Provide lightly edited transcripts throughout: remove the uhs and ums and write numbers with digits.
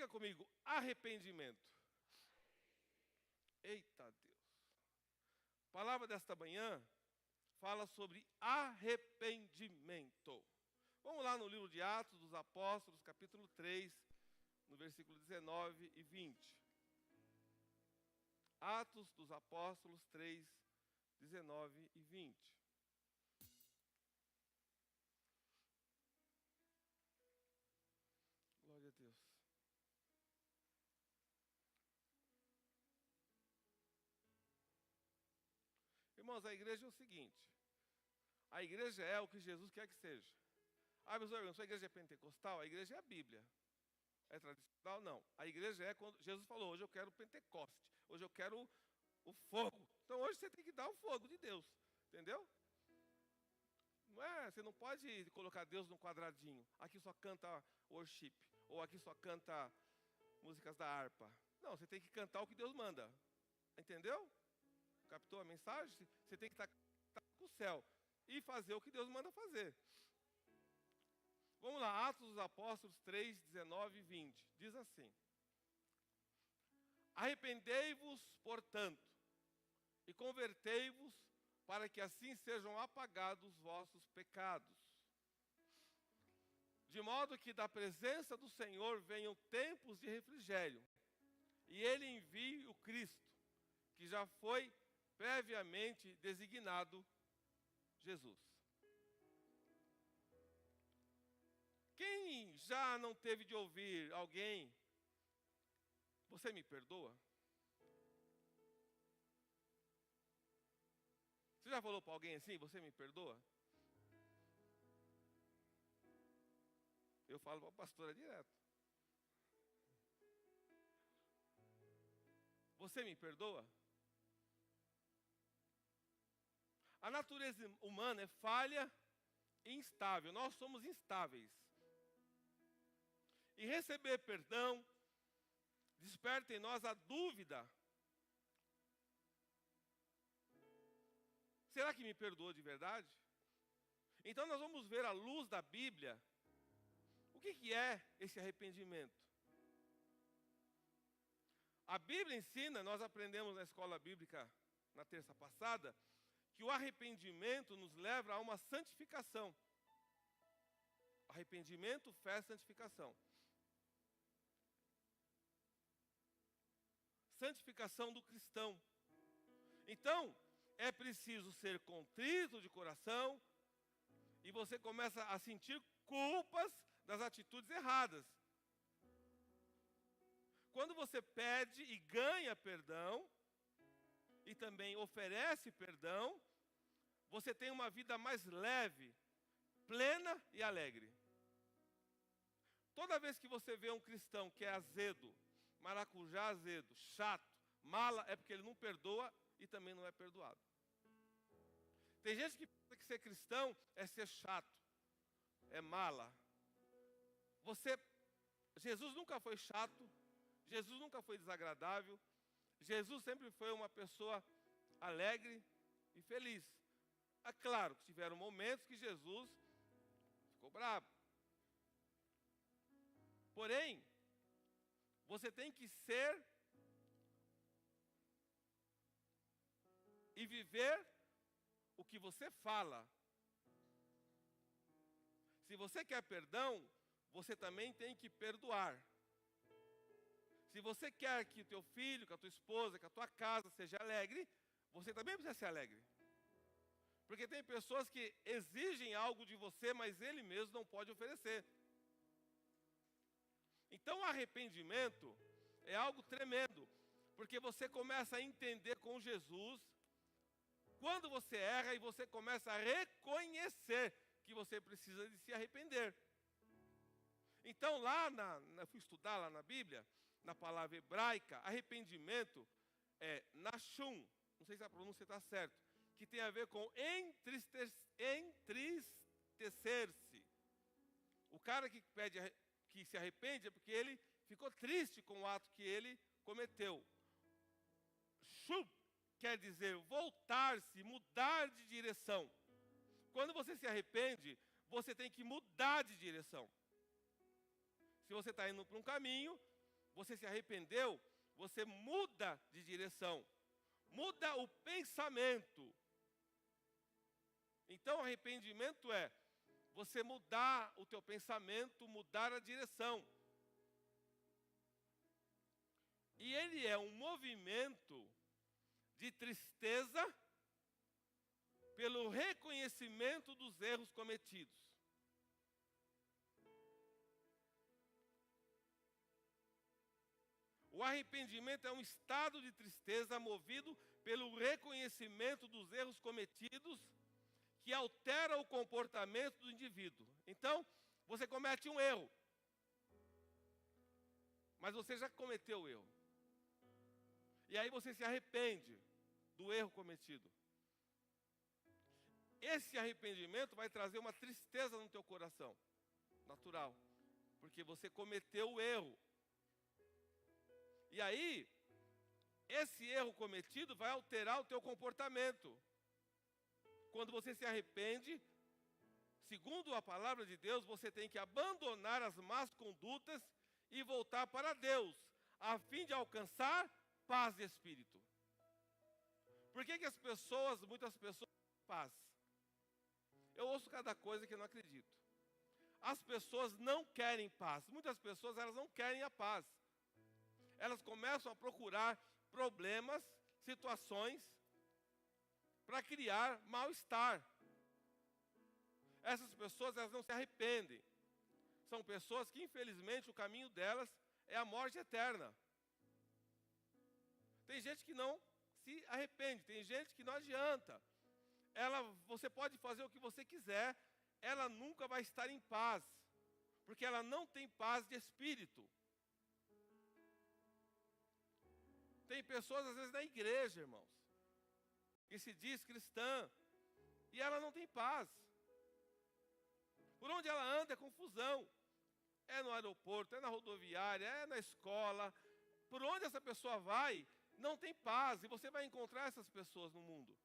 Diga comigo, arrependimento. Eita Deus. A palavra desta manhã fala sobre arrependimento. Vamos lá no livro de Atos dos Apóstolos, capítulo 3, no versículo 19 e 20. Atos dos Apóstolos 3, 19 e 20. Glória a Deus. Irmãos, a igreja é o seguinte. A igreja é o que Jesus quer que seja. Ah, mas a sua igreja é pentecostal? A igreja é a Bíblia. É tradicional? Não. A igreja é quando Jesus falou, hoje eu quero o Pentecoste. Hoje eu quero o fogo. Então hoje você tem que dar o fogo de Deus. Entendeu? Não é, você não pode colocar Deus num quadradinho. Aqui só canta worship. Ou aqui só canta músicas da harpa. Não, você tem que cantar o que Deus manda. Entendeu? Captou a mensagem? Você tem que estar com o céu. E fazer o que Deus manda fazer. Vamos lá, Atos dos Apóstolos 3, 19 e 20. Diz assim. Arrependei-vos, portanto, e convertei-vos, para que assim sejam apagados os vossos pecados. De modo que da presença do Senhor venham tempos de refrigério, e Ele envie o Cristo, que já foi previamente designado Jesus. Quem já não teve de ouvir alguém, você me perdoa? Você já falou para alguém assim, você me perdoa? Eu falo para a pastora direto. Você me perdoa? A natureza humana é falha e instável. Nós somos instáveis. E receber perdão desperta em nós a dúvida. Será que me perdoou de verdade? Então nós vamos ver à luz da Bíblia o que é esse arrependimento. A Bíblia ensina, nós aprendemos na escola bíblica na terça passada, que o arrependimento nos leva a uma santificação. Arrependimento, fé, santificação. Santificação do cristão. Então, é preciso ser contrito de coração e você começa a sentir culpas das atitudes erradas. Quando você pede e ganha perdão, e também oferece perdão, você tem uma vida mais leve, plena e alegre. Toda vez que você vê um cristão que é azedo, maracujá azedo, chato, mala, é porque ele não perdoa e também não é perdoado. Tem gente que pensa que ser cristão é ser chato, é mala. Jesus nunca foi chato, Jesus nunca foi desagradável, Jesus sempre foi uma pessoa alegre e feliz. É claro que tiveram momentos que Jesus ficou bravo. Porém, você tem que ser e viver o que você fala. Se você quer perdão, você também tem que perdoar. Se você quer que o teu filho, que a tua esposa, que a tua casa seja alegre, você também precisa ser alegre. Porque tem pessoas que exigem algo de você, mas ele mesmo não pode oferecer. Então o arrependimento é algo tremendo, porque você começa a entender com Jesus, quando você erra e você começa a reconhecer que você precisa de se arrepender. Então eu fui estudar lá na Bíblia, na palavra hebraica, arrependimento é nashum, não sei se a pronúncia está certa, que tem a ver com entristecer-se. O cara que se arrepende é porque ele ficou triste com o ato que ele cometeu. Shub quer dizer voltar-se, mudar de direção. Quando você se arrepende, você tem que mudar de direção. Se você está indo para um caminho, você se arrependeu, você muda de direção, muda o pensamento. Então, arrependimento é você mudar o teu pensamento, mudar a direção. E ele é um movimento de tristeza pelo reconhecimento dos erros cometidos. O arrependimento é um estado de tristeza movido pelo reconhecimento dos erros cometidos que altera o comportamento do indivíduo. Então, você comete um erro, mas você já cometeu o erro. E aí você se arrepende do erro cometido. Esse arrependimento vai trazer uma tristeza no teu coração, natural, porque você cometeu o erro. E aí, esse erro cometido vai alterar o teu comportamento. Quando você se arrepende, segundo a palavra de Deus, você tem que abandonar as más condutas e voltar para Deus, a fim de alcançar paz de espírito. Por que muitas pessoas têm paz? Eu ouço cada coisa que eu não acredito. As pessoas não querem paz. Muitas pessoas, elas não querem a paz. Elas começam a procurar problemas, situações, para criar mal-estar. Essas pessoas, elas não se arrependem. São pessoas que, infelizmente, o caminho delas é a morte eterna. Tem gente que não se arrepende, tem gente que não adianta. Você pode fazer o que você quiser, ela nunca vai estar em paz, porque ela não tem paz de espírito. Tem pessoas, às vezes, na igreja, irmãos, que se diz cristã, e ela não tem paz. Por onde ela anda é confusão. É no aeroporto, é na rodoviária, é na escola. Por onde essa pessoa vai, não tem paz. E você vai encontrar essas pessoas no mundo.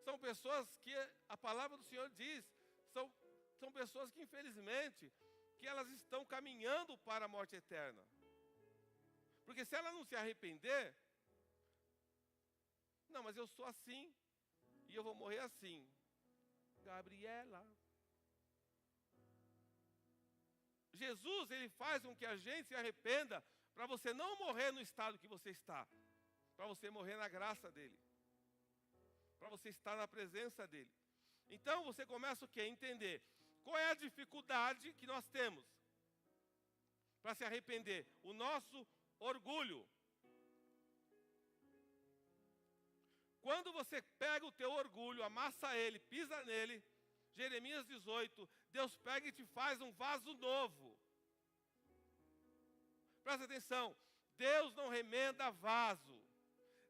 São pessoas que a palavra do Senhor diz, são pessoas que, infelizmente, que elas estão caminhando para a morte eterna. Porque se ela não se arrepender, não, mas eu sou assim, e eu vou morrer assim. Gabriela. Jesus, ele faz com que a gente se arrependa para você não morrer no estado que você está, para você morrer na graça dele, para você estar na presença dele. Então você começa o quê? A entender qual é a dificuldade que nós temos para se arrepender. O nosso orgulho. Quando você pega o teu orgulho, amassa ele, pisa nele, Jeremias 18, Deus pega e te faz um vaso novo. Presta atenção, Deus não remenda vaso.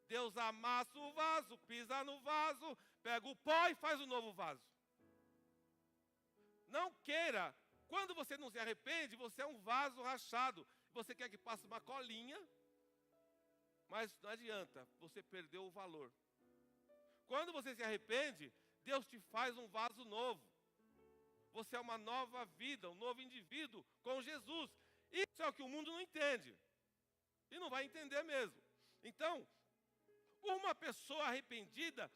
Deus amassa o vaso, pisa no vaso, pega o pó e faz um novo vaso. Não queira, quando você não se arrepende, você é um vaso rachado. Você quer que passe uma colinha, mas não adianta, você perdeu o valor. Quando você se arrepende, Deus te faz um vaso novo. Você é uma nova vida, um novo indivíduo com Jesus. Isso é o que o mundo não entende. E não vai entender mesmo. Então, uma pessoa arrependida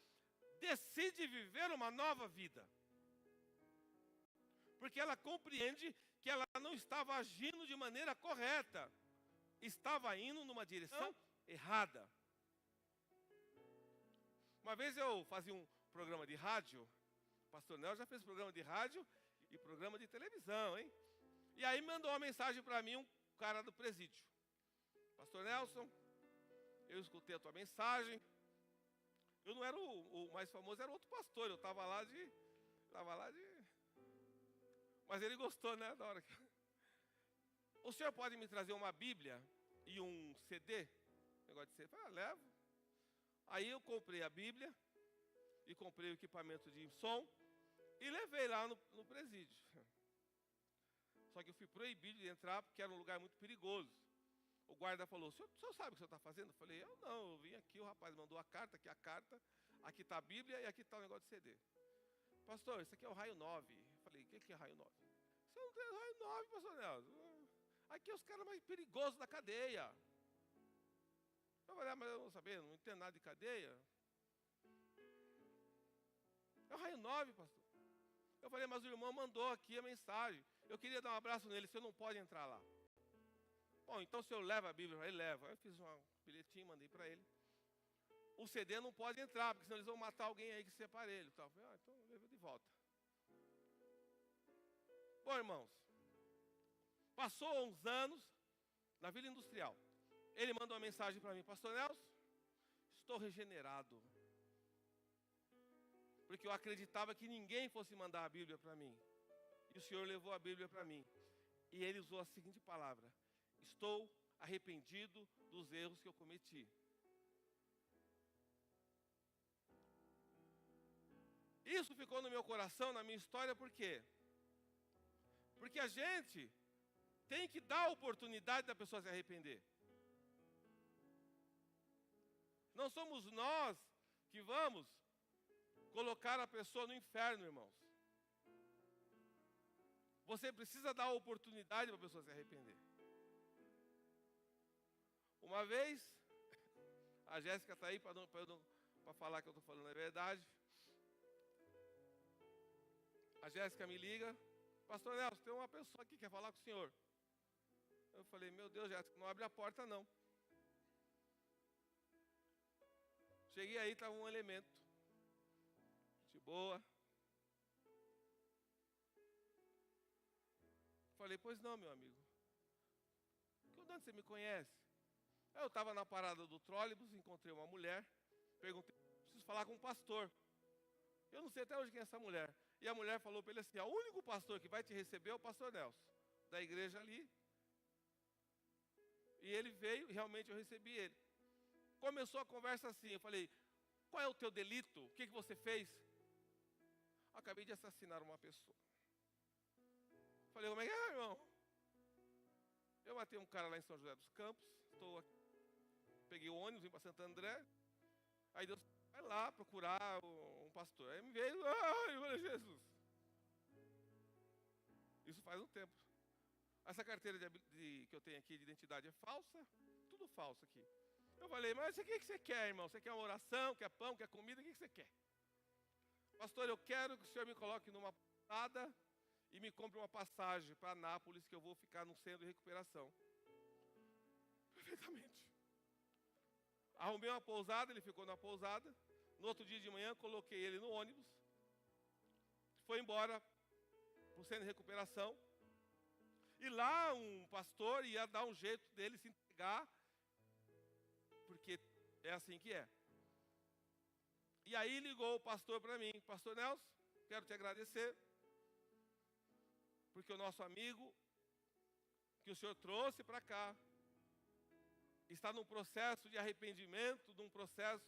decide viver uma nova vida. Porque ela compreende que ela não estava agindo de maneira correta. Estava indo numa direção errada. Uma vez eu fazia um programa de rádio, o pastor Nelson já fez programa de rádio e programa de televisão, hein? E aí mandou uma mensagem para mim, um cara do presídio. Pastor Nelson, eu escutei a tua mensagem. Eu não era o mais famoso, era outro pastor, eu estava lá de... Mas ele gostou, né, da hora que... O senhor pode me trazer uma Bíblia e um CD? Negócio de CD. Eu falei, levo. Aí eu comprei a Bíblia e comprei o equipamento de som e levei lá no presídio. Só que eu fui proibido de entrar porque era um lugar muito perigoso. O guarda falou, o senhor sabe o que o senhor está fazendo? Eu falei, eu não, eu vim aqui, o rapaz mandou a carta, aqui está a Bíblia e aqui está o negócio de CD. Pastor, isso aqui é o raio 9. Eu falei, o que é raio 9? Você não tem raio 9, pastor Nelson. aqui é os caras mais perigosos da cadeia. Eu falei, mas eu não sabia, não entendo nada de cadeia. É o raio 9, pastor. Eu falei, mas o irmão mandou aqui a mensagem. Eu queria dar um abraço nele, o senhor não pode entrar lá. Bom, então o senhor leva a Bíblia? Ele leva. Eu fiz um bilhetinho, mandei para ele. O CD não pode entrar, porque senão eles vão matar alguém aí que se aparelho. Eu falei, então eu levo de volta. Bom, irmãos, passou uns anos na Vila Industrial. Ele mandou uma mensagem para mim, pastor Nelson, estou regenerado. Porque eu acreditava que ninguém fosse mandar a Bíblia para mim. E o Senhor levou a Bíblia para mim. E ele usou a seguinte palavra: estou arrependido dos erros que eu cometi. Isso ficou no meu coração, na minha história, por quê? Porque a gente tem que dar a oportunidade da pessoa se arrepender. Não somos nós que vamos colocar a pessoa no inferno, irmãos. Você precisa dar a oportunidade para a pessoa se arrepender. Uma vez, a Jéssica está aí para falar que eu estou falando a verdade. A Jéssica me liga, pastor Nelson, tem uma pessoa aqui que quer falar com o senhor. Eu falei, meu Deus, Jéssica, não abre a porta não. Cheguei aí, estava um elemento. De boa. Falei, pois não, meu amigo. De onde você me conhece? Eu estava na parada do trólebus, encontrei uma mulher. Perguntei, preciso falar com um pastor. Eu não sei até hoje quem é essa mulher. E a mulher falou para ele assim, o único pastor que vai te receber é o pastor Nelson, da igreja ali. E ele veio, e realmente eu recebi ele. Começou a conversa assim, eu falei, qual é o teu delito? O que você fez? Acabei de assassinar uma pessoa. Falei, como é que é, irmão? Eu matei um cara lá em São José dos Campos, estou aqui, peguei o ônibus, vim para Santo André. Aí Deus vai lá procurar um pastor. Aí me veio, ai, meu Jesus. Isso faz um tempo. Essa carteira que eu tenho aqui de identidade é falsa, tudo falso aqui. Eu falei, mas o que você quer, irmão? Você quer uma oração, quer pão, quer comida, o que você quer? Pastor, eu quero que o senhor me coloque numa pousada e me compre uma passagem para Anápolis, que eu vou ficar num centro de recuperação. Perfeitamente. Arrumei uma pousada, ele ficou na pousada. No outro dia de manhã, coloquei ele no ônibus. Foi embora para o centro de recuperação. E lá um pastor ia dar um jeito dele se entregar, porque é assim que é. E aí ligou o pastor para mim, pastor Nelson, quero te agradecer, porque o nosso amigo que o senhor trouxe para cá está num processo de arrependimento, num processo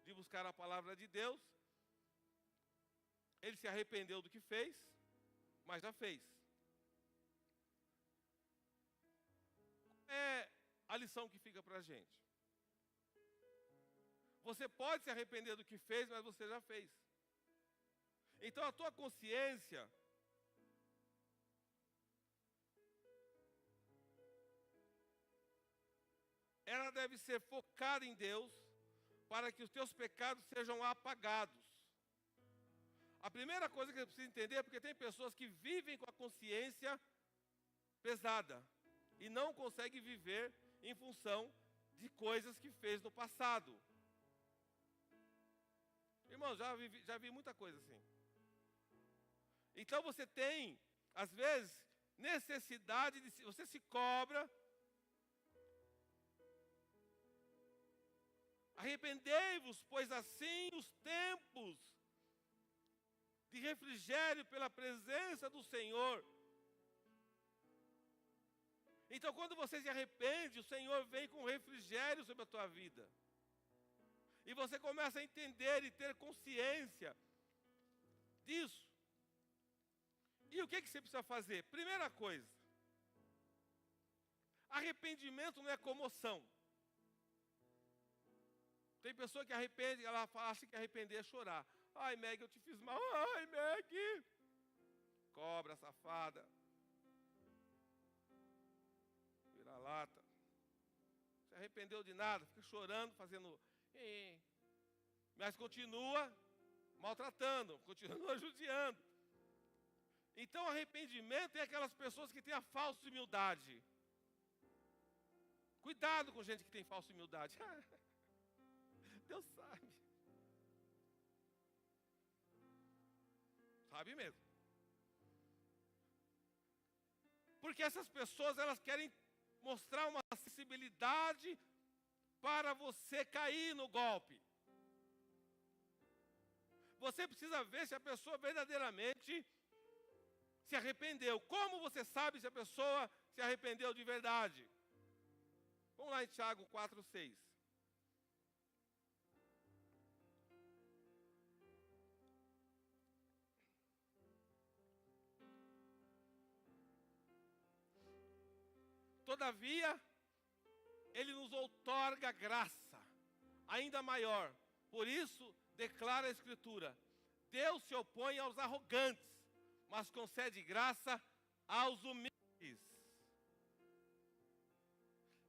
de buscar a palavra de Deus. Ele se arrependeu do que fez, mas já fez. Qual é a lição que fica para a gente? Você pode se arrepender do que fez, mas você já fez. Então a tua consciência ela deve ser focada em Deus para que os teus pecados sejam apagados. A primeira coisa que você precisa entender é porque tem pessoas que vivem com a consciência pesada e não conseguem viver em função de coisas que fez no passado. Irmão, já vi muita coisa assim. Então você tem, às vezes, necessidade de... Você se cobra. Arrependei-vos, pois assim os tempos de refrigério pela presença do Senhor. Então quando você se arrepende, o Senhor vem com refrigério sobre a tua vida. E você começa a entender e ter consciência disso. E o que você precisa fazer? Primeira coisa, arrependimento não é comoção. Tem pessoa que arrepende, ela acha que arrepender é chorar. Ai, Meg, eu te fiz mal. Ai, Meg. Cobra, safada. arrependeu de nada, fica chorando, fazendo... Mas continua maltratando, continua judiando. Então, arrependimento é aquelas pessoas que têm a falsa humildade. Cuidado com gente que tem falsa humildade. Deus sabe. Sabe mesmo. Porque essas pessoas, elas querem mostrar uma sensibilidade para você cair no golpe. Você precisa ver se a pessoa verdadeiramente se arrependeu. Como você sabe se a pessoa se arrependeu de verdade? Vamos lá em Tiago 4:6. Todavia, Ele nos outorga graça, ainda maior. Por isso, declara a Escritura, Deus se opõe aos arrogantes, mas concede graça aos humildes.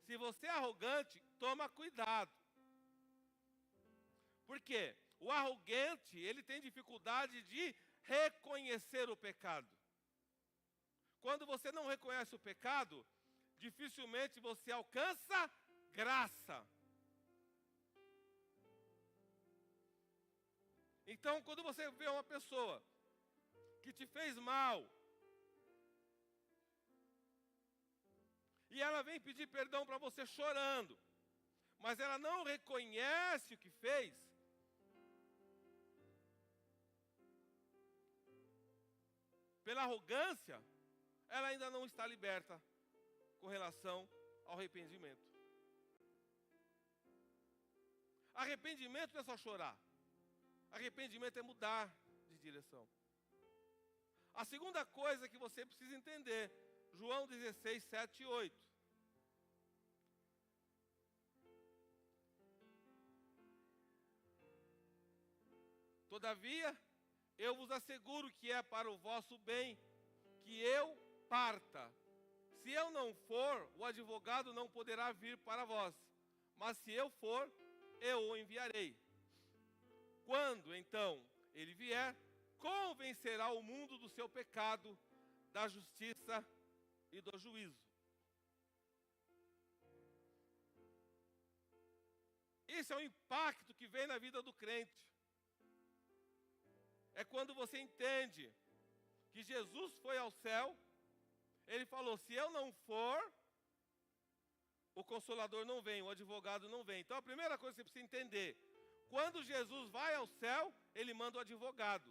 Se você é arrogante, toma cuidado. Por quê? O arrogante, ele tem dificuldade de reconhecer o pecado. Quando você não reconhece o pecado, dificilmente você alcança graça. Então, quando você vê uma pessoa que te fez mal, e ela vem pedir perdão para você chorando, mas ela não reconhece o que fez, pela arrogância, ela ainda não está liberta com relação ao arrependimento. Arrependimento não é só chorar. Arrependimento é mudar de direção. A segunda coisa que você precisa entender, João 16, 7 e 8. Todavia, eu vos asseguro que é para o vosso bem que eu parta. Se eu não for, o advogado não poderá vir para vós. Mas se eu for, eu o enviarei. Quando, então, ele vier, convencerá o mundo do seu pecado, da justiça e do juízo. Esse é o impacto que vem na vida do crente. É quando você entende que Jesus foi ao céu, ele falou, se eu não for, o Consolador não vem, o advogado não vem. Então a primeira coisa que você precisa entender, quando Jesus vai ao céu, ele manda o advogado.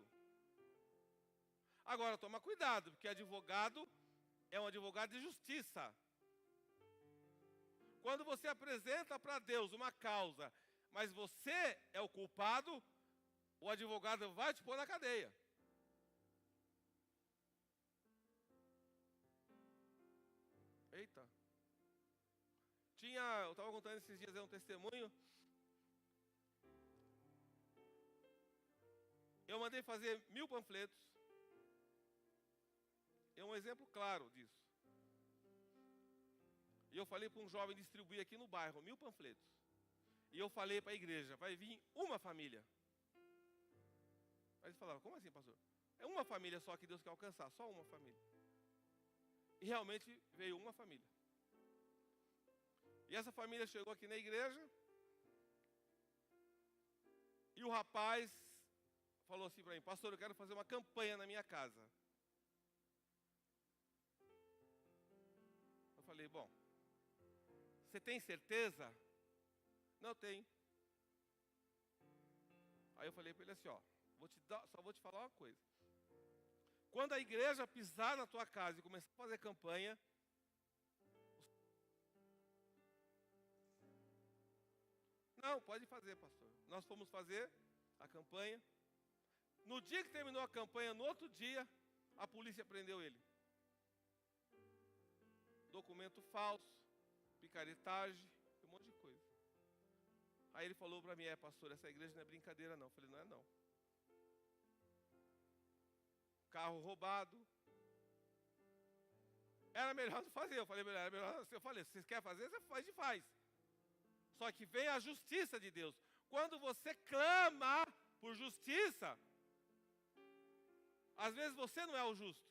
Agora toma cuidado, porque advogado é um advogado de justiça. Quando você apresenta para Deus uma causa, mas você é o culpado, o advogado vai te pôr na cadeia. Eita. Eu estava contando esses dias um testemunho. Eu mandei fazer 1000 panfletos. É um exemplo claro disso. E eu falei para um jovem distribuir aqui no bairro 1000 panfletos. E eu falei para a igreja, vai vir uma família. Aí eles falaram, como assim, pastor? É uma família só que Deus quer alcançar, só uma família. E realmente veio uma família. E essa família chegou aqui na igreja. E o rapaz falou assim para mim, pastor, eu quero fazer uma campanha na minha casa. Eu falei, bom, você tem certeza? Não, tenho. Aí eu falei para ele assim, ó, só vou te falar uma coisa. Quando a igreja pisar na tua casa e começar a fazer campanha, não, pode fazer, pastor. Nós fomos fazer a campanha. No dia que terminou a campanha, no outro dia, a polícia prendeu ele. Documento falso, picaretagem, um monte de coisa. Aí ele falou para mim, pastor, essa igreja não é brincadeira não. Eu falei, não é não. Carro roubado. Era melhor não fazer. Eu falei, era melhor. Eu falei, se vocês querem fazer, você faz e faz. Só que vem a justiça de Deus. Quando você clama por justiça, às vezes você não é o justo.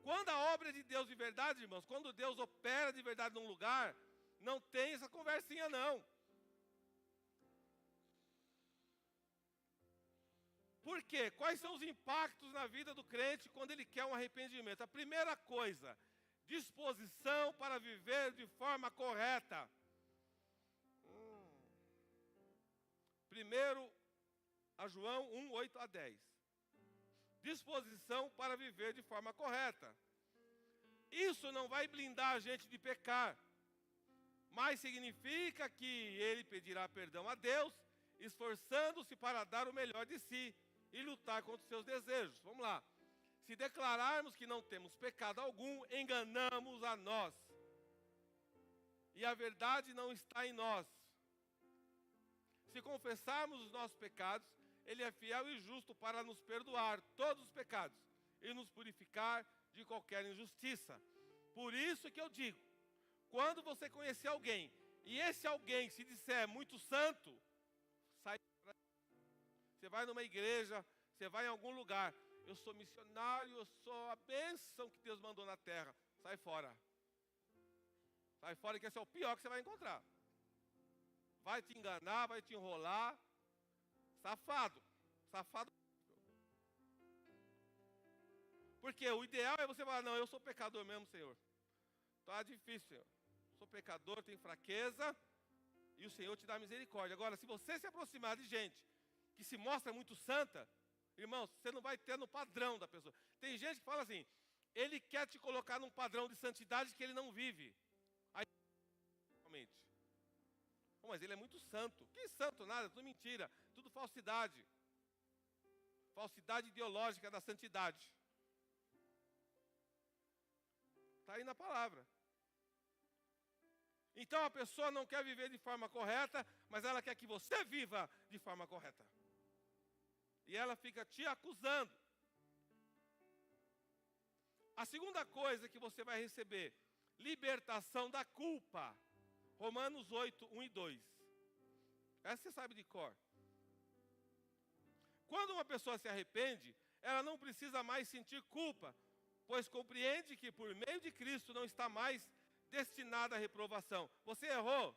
Quando a obra é de Deus de verdade, irmãos, quando Deus opera de verdade num lugar, não tem essa conversinha não. Por quê? Quais são os impactos na vida do crente quando ele quer um arrependimento? A primeira coisa, disposição para viver de forma correta. Primeiro a João 1, 8 a 10. Disposição para viver de forma correta. Isso não vai blindar a gente de pecar, mas significa que ele pedirá perdão a Deus, esforçando-se para dar o melhor de si e lutar contra os seus desejos. Vamos lá. Se declararmos que não temos pecado algum, enganamos a nós. E a verdade não está em nós. Se confessarmos os nossos pecados, Ele é fiel e justo para nos perdoar todos os pecados e nos purificar de qualquer injustiça. Por isso que eu digo, quando você conhecer alguém, e esse alguém se disser muito santo, sai. Você vai numa igreja, você vai em algum lugar, eu sou missionário, eu sou a bênção que Deus mandou na terra. Sai fora. Sai fora, que esse é o pior que você vai encontrar. Vai te enganar, vai te enrolar. Safado. Safado. Porque o ideal é você falar, não, eu sou pecador mesmo, Senhor. Tá difícil, Senhor. Sou pecador, tenho fraqueza, e o Senhor te dá misericórdia. Agora, se você se aproximar de gente que se mostra muito santa, irmãos, você não vai ter no padrão da pessoa. Tem gente que fala assim, ele quer te colocar num padrão de santidade que ele não vive. Aí, realmente. Mas ele é muito santo. Que santo nada, tudo mentira, tudo falsidade. Falsidade ideológica da santidade. Está aí na palavra. Então a pessoa não quer viver de forma correta, mas ela quer que você viva de forma correta. E ela fica te acusando. A segunda coisa que você vai receber, libertação da culpa. Romanos 8, 1 e 2. Essa você sabe de cor. Quando uma pessoa se arrepende, ela não precisa mais sentir culpa, pois compreende que por meio de Cristo não está mais destinada à reprovação. Você errou?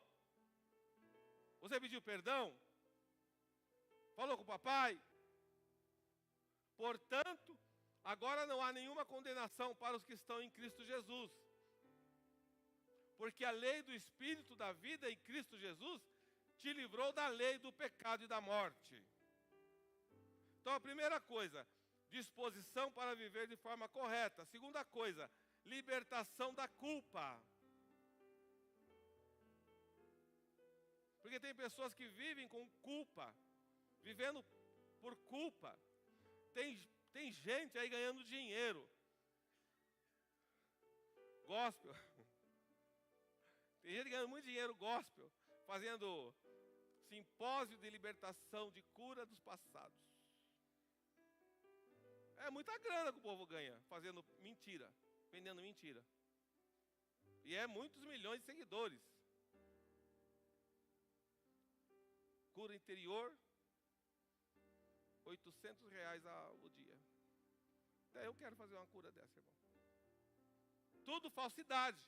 Você pediu perdão? Falou com o papai? Portanto, agora não há nenhuma condenação para os que estão em Cristo Jesus. Porque a lei do Espírito da vida em Cristo Jesus te livrou da lei do pecado e da morte. Então a primeira coisa, disposição para viver de forma correta. A segunda coisa, libertação da culpa. Porque tem pessoas que vivem com culpa, vivendo por culpa. Tem gente aí ganhando dinheiro. Gospel. Tem gente ganhando muito dinheiro gospel, fazendo simpósio de libertação, de cura dos passados. É muita grana que o povo ganha, fazendo mentira, vendendo mentira. E é muitos milhões de seguidores. Cura interior, R$800 o dia. Até eu quero fazer uma cura dessa, irmão. Tudo falsidade,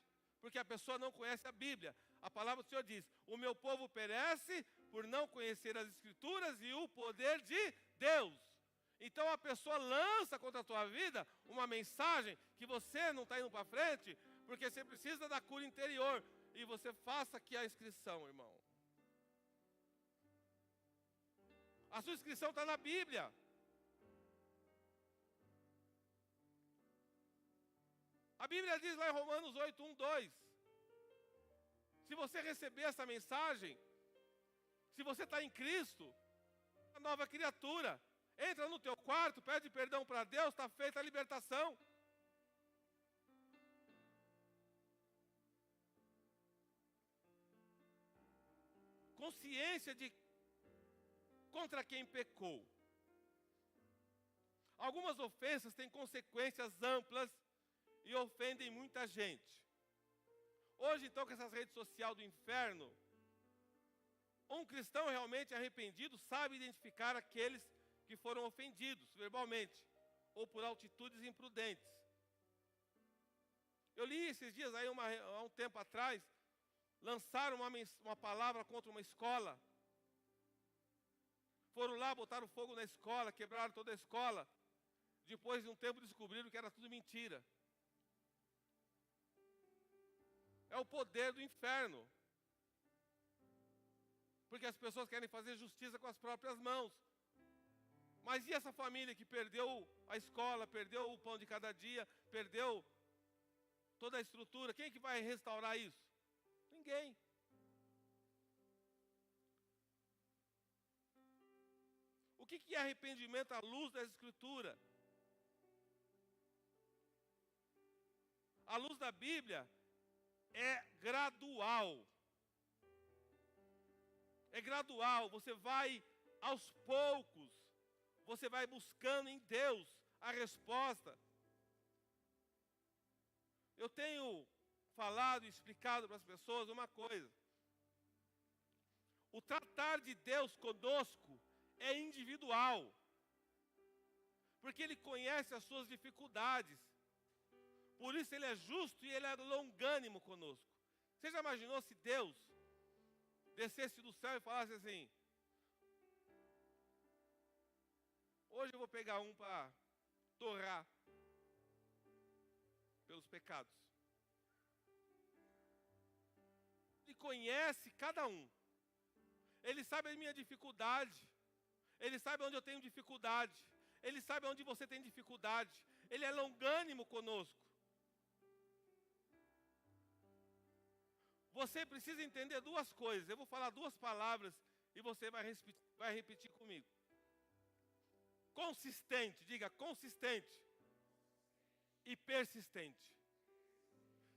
porque a pessoa não conhece a Bíblia. A palavra do Senhor diz, o meu povo perece por não conhecer as Escrituras e o poder de Deus. Então a pessoa lança contra a tua vida uma mensagem que você não está indo para frente, porque você precisa da cura interior. E você faça aqui a inscrição, irmão. A sua inscrição está na Bíblia. A Bíblia diz lá em Romanos 8, 1, 2. Se você receber essa mensagem, se você está em Cristo, uma nova criatura. Entra no teu quarto, pede perdão para Deus, está feita a libertação. Consciência de contra quem pecou. Algumas ofensas têm consequências amplas e ofendem muita gente. Hoje, então, com essas redes sociais do inferno, um cristão realmente arrependido sabe identificar aqueles que foram ofendidos verbalmente ou por atitudes imprudentes. Eu li esses dias aí, há um tempo atrás, lançaram uma palavra contra uma escola. Foram lá, botaram fogo na escola, quebraram toda a escola. Depois de um tempo descobriram que era tudo mentira. É o poder do inferno. Porque as pessoas querem fazer justiça com as próprias mãos. Mas e essa família que perdeu a escola, perdeu o pão de cada dia, perdeu toda a estrutura? Quem é que vai restaurar isso? Ninguém. O que é arrependimento à luz da Escritura? A luz da Bíblia é gradual. É gradual, você vai aos poucos, você vai buscando em Deus a resposta. Eu tenho falado e explicado para as pessoas uma coisa. O tratar de Deus conosco é individual, porque Ele conhece as suas dificuldades. Por isso Ele é justo e Ele é longânimo conosco. Você já imaginou se Deus descesse do céu e falasse assim: hoje eu vou pegar um para torrar pelos pecados. Ele conhece cada um. Ele sabe a minha dificuldade. Ele sabe onde eu tenho dificuldade. Ele sabe onde você tem dificuldade. Ele é longânimo conosco. Você precisa entender duas coisas. Eu vou falar duas palavras e você vai repetir comigo. Consistente, diga consistente. E persistente.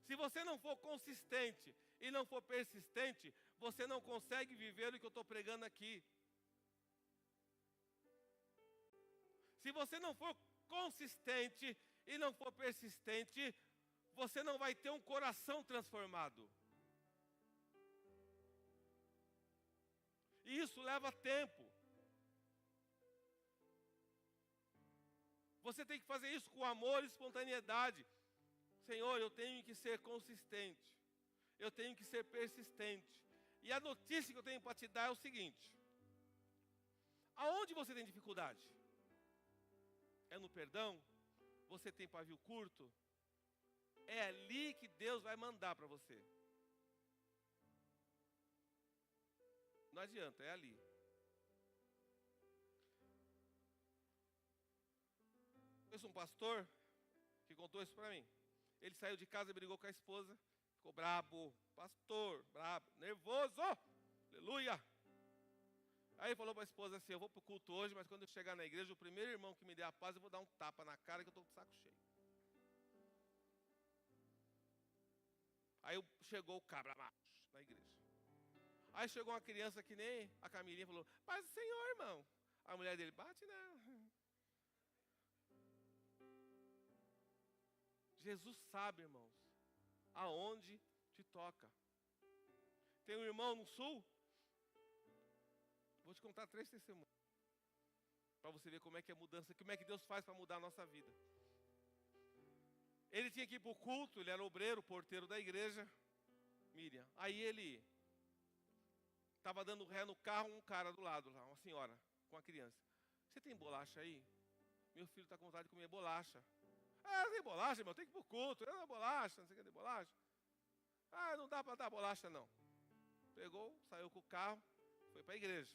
Se você não for consistente e não for persistente, você não consegue viver o que eu estou pregando aqui. Se você não for consistente e não for persistente, você não vai ter um coração transformado. E isso leva tempo. Você tem que fazer isso com amor e espontaneidade. Senhor, eu tenho que ser consistente. Eu tenho que ser persistente. E a notícia que eu tenho para te dar é o seguinte: aonde você tem dificuldade? É no perdão? Você tem pavio curto? É ali que Deus vai mandar para você. Não adianta, é ali. Conheço um pastor que contou isso para mim. Ele saiu de casa e brigou com a esposa. Ficou brabo, pastor, brabo, nervoso. Aleluia. Aí ele falou para a esposa assim: eu vou para o culto hoje, mas quando eu chegar na igreja, o primeiro irmão que me der a paz, eu vou dar um tapa na cara que eu estou com o saco cheio. Aí chegou o cabra macho na igreja. Aí chegou uma criança que nem a Camilinha, falou: paz do Senhor, irmão. A mulher dele: bate nela. Jesus sabe, irmãos, aonde te toca. Tem um irmão no sul. Vou te contar 3 testemunhos, para você ver como é que é mudança, como é que Deus faz para mudar a nossa vida. Ele tinha que ir para o culto, ele era obreiro, porteiro da igreja, Miriam. Aí ele estava dando ré no carro, um cara do lado lá, uma senhora, com a criança. Você tem bolacha aí? Meu filho está com vontade de comer bolacha. Ah, tem bolacha, irmão, tem que ir para o culto. Não, bolacha, não sei o que tem bolacha. Ah, não dá para dar bolacha, não. Pegou, saiu com o carro, foi para a igreja.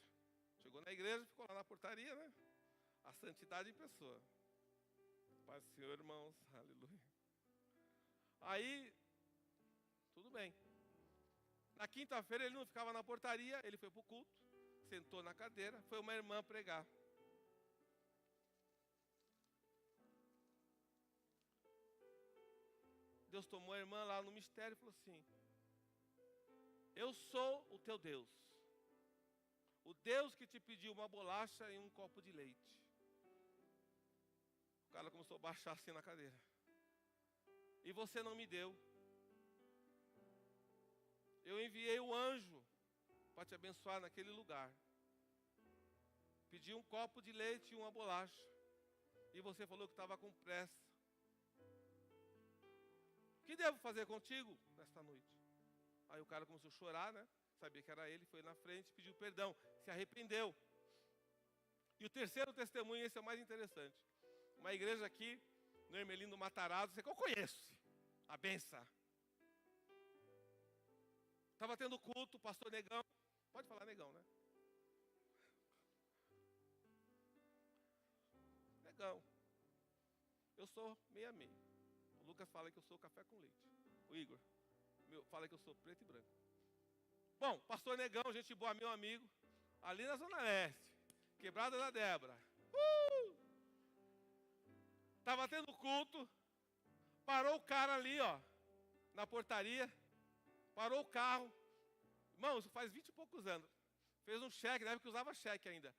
Chegou na igreja, ficou lá na portaria, né? A santidade em pessoa. Paz do Senhor, irmãos, aleluia. Aí, tudo bem. Na quinta-feira ele não ficava na portaria, ele foi para o culto, sentou na cadeira, foi uma irmã pregar. Deus tomou a irmã lá no mistério e falou assim: eu sou o teu Deus. O Deus que te pediu uma bolacha e um copo de leite. O cara começou a baixar assim na cadeira. E você não me deu. eu enviei o anjo para te abençoar naquele lugar. Pedi um copo de leite e uma bolacha. E você falou que estava com pressa. O que devo fazer contigo nesta noite? Aí o cara começou a chorar, né? Sabia que era ele, foi na frente, pediu perdão, se arrependeu. E o terceiro testemunho, esse é o mais interessante. Uma igreja aqui, no Hermelino Matarazzo, você que eu conheço, a benção. Estava tendo culto, o pastor Negão, pode falar Negão, né? Negão, eu sou meia-meia. O Lucas fala que eu sou café com leite. O Igor fala que eu sou preto e branco. Bom, pastor Negão, gente boa, meu amigo, ali na Zona Leste, Quebrada da Débora. Estava tendo culto, parou o cara ali, ó, na portaria, parou o carro. Irmão, isso faz 20 e poucos anos. Fez um cheque, deve que usava cheque ainda.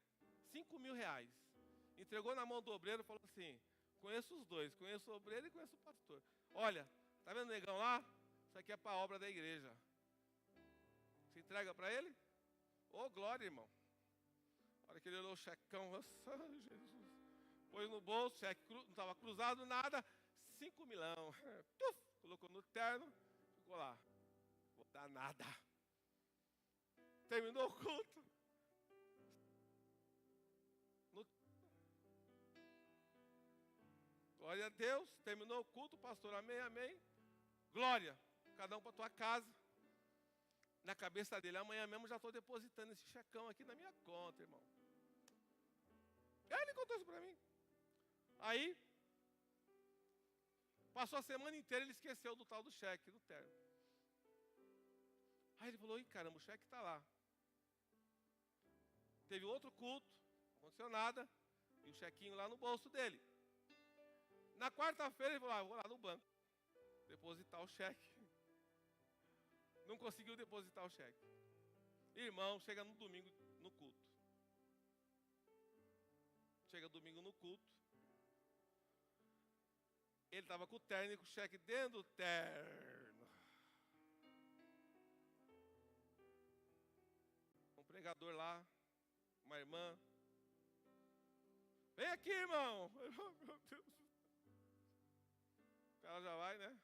5.000 reais. Entregou na mão do obreiro e falou assim, conheço os dois, conheço o obreiro e conheço o pastor. Olha, tá vendo o negão lá? Isso aqui é para a obra da igreja. Você entrega para ele? Ô, glória, irmão. A hora que ele olhou o checão, nossa, Jesus. Pôs no bolso, cheque não estava cruzado, nada. 5 milhão. Colocou no terno, ficou lá. Vou dar nada. Terminou o culto. Glória a Deus. Terminou o culto, pastor, amém, amém. Glória. Cada um para a tua casa. Na cabeça dele, amanhã mesmo já estou depositando esse checão aqui na minha conta, irmão. Ele contou isso para mim. Aí, passou a semana inteira, ele esqueceu do tal do cheque, do terno. Aí ele falou, ih, caramba, o cheque está lá. Teve outro culto, não aconteceu nada, e o chequinho lá no bolso dele. Na quarta-feira ele falou, vou lá no banco, depositar o cheque. Não conseguiu depositar o cheque. Irmão, chega no domingo no culto. Chega domingo no culto. Ele estava com o terno e com o cheque dentro do terno. Um pregador lá, uma irmã. Vem aqui, irmão. Meu Deus. O cara já vai, né?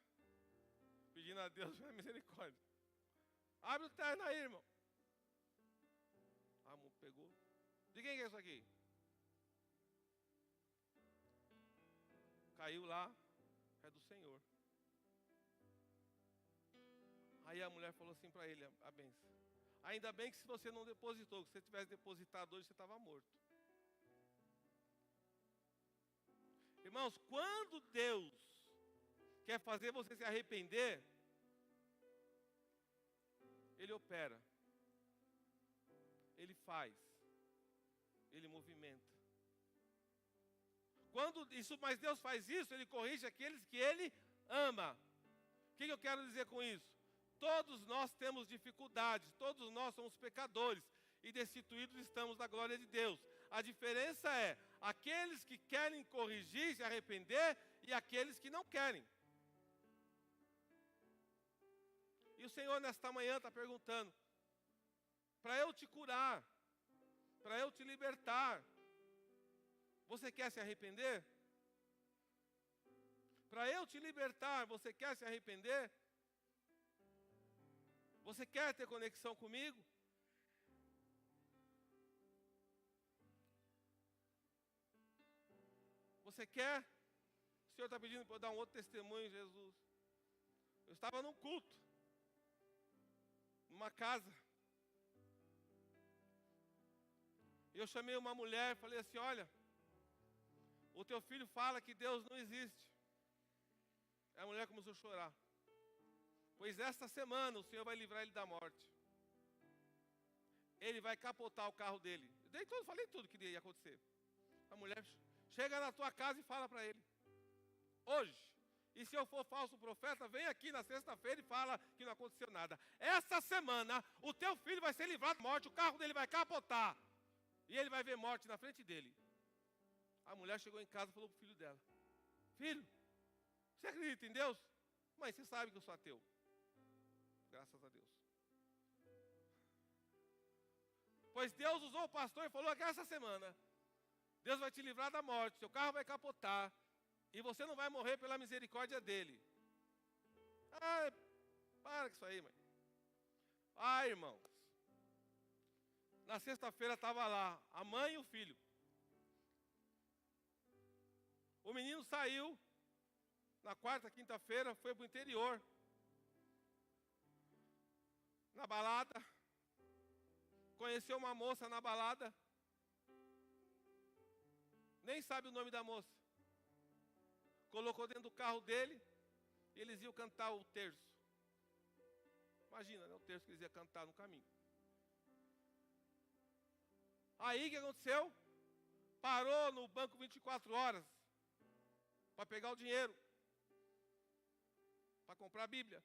Pedindo a Deus misericórdia. Abre o terno aí, irmão. A mão pegou. De quem que é isso aqui? Caiu lá. É do Senhor. Aí a mulher falou assim para ele, a benção. Ainda bem que se você não depositou, que se você tivesse depositado hoje, você estava morto. Irmãos, quando Deus quer fazer você se arrepender, Ele opera. Ele faz. Ele movimenta. Mas Deus faz isso, Ele corrige aqueles que Ele ama. O que eu quero dizer com isso? Todos nós temos dificuldades, todos nós somos pecadores e destituídos estamos da glória de Deus. A diferença é aqueles que querem corrigir, se arrepender e aqueles que não querem. E o Senhor nesta manhã está perguntando, para eu te curar, para eu te libertar, você quer se arrepender? Para eu te libertar, você quer se arrepender? Você quer ter conexão comigo? Você quer? O Senhor está pedindo para eu dar um outro testemunho, Jesus. Eu estava num culto, numa casa. E eu chamei uma mulher e falei assim, olha, o teu filho fala que Deus não existe. A mulher começou a chorar. Pois esta semana o Senhor vai livrar ele da morte. Ele vai capotar o carro dele. Falei tudo que ia acontecer. A mulher chega na tua casa e fala para ele. Hoje. E se eu for falso profeta, vem aqui na sexta-feira e fala que não aconteceu nada. Essa semana o teu filho vai ser livrado da morte. O carro dele vai capotar. E ele vai ver morte na frente dele. A mulher chegou em casa e falou para o filho dela. Filho, você acredita em Deus? Mãe, você sabe que eu sou ateu. Graças a Deus. Pois Deus usou o pastor e falou que essa semana Deus vai te livrar da morte, seu carro vai capotar e você não vai morrer pela misericórdia dele. Ah, para com isso aí, mãe. Ah, irmãos. Na sexta-feira estava lá a mãe e o filho. O menino saiu na quarta, quinta-feira, foi para o interior. Na balada. Conheceu uma moça na balada. Nem sabe o nome da moça. Colocou dentro do carro dele. E eles iam cantar o terço. Imagina, né? O terço que eles iam cantar no caminho. Aí o que aconteceu? Parou no banco 24 horas. Para pegar o dinheiro. Para comprar a Bíblia.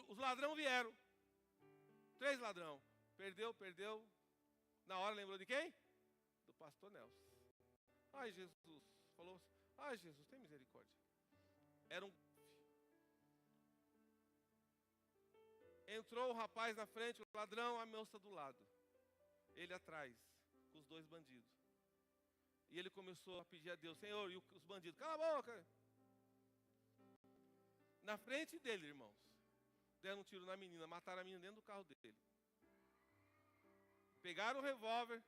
Os ladrões vieram. 3 ladrões. Perdeu. Na hora lembrou de quem? Do pastor Nelson. Ai, Jesus. Falou assim, ai, Jesus, tem misericórdia. Era um... Entrou o rapaz na frente, o ladrão, a moça do lado. Ele atrás, com os 2 bandidos. E ele começou a pedir a Deus, Senhor, e os bandidos, cala a boca. Na frente dele, irmãos, deram um tiro na menina, mataram a menina dentro do carro dele. Pegaram o revólver,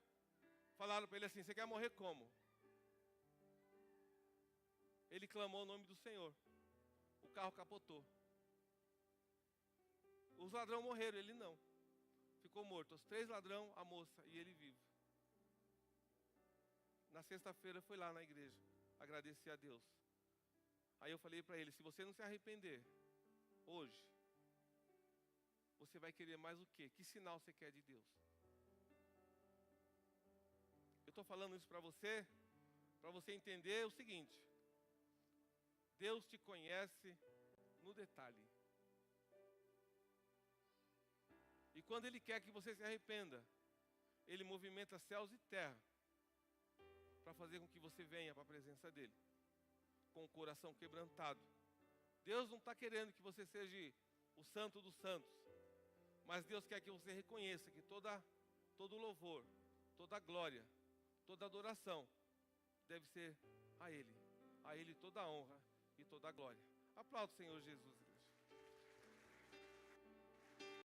falaram para ele assim, você quer morrer como? Ele clamou o nome do Senhor. O carro capotou. Os ladrões morreram, ele não. Ficou morto. Os 3 ladrões, a moça e ele vivo. Na sexta-feira foi lá na igreja agradecer a Deus. Aí eu falei para ele, se você não se arrepender hoje, você vai querer mais o quê? Que sinal você quer de Deus? Eu estou falando isso para você entender o seguinte. Deus te conhece no detalhe. E quando Ele quer que você se arrependa, Ele movimenta céus e terra para fazer com que você venha para a presença dEle, com o coração quebrantado. Deus não está querendo que você seja o santo dos santos, mas Deus quer que você reconheça que todo louvor, toda glória, toda adoração deve ser a Ele toda a honra e toda a glória. Aplauda o Senhor Jesus.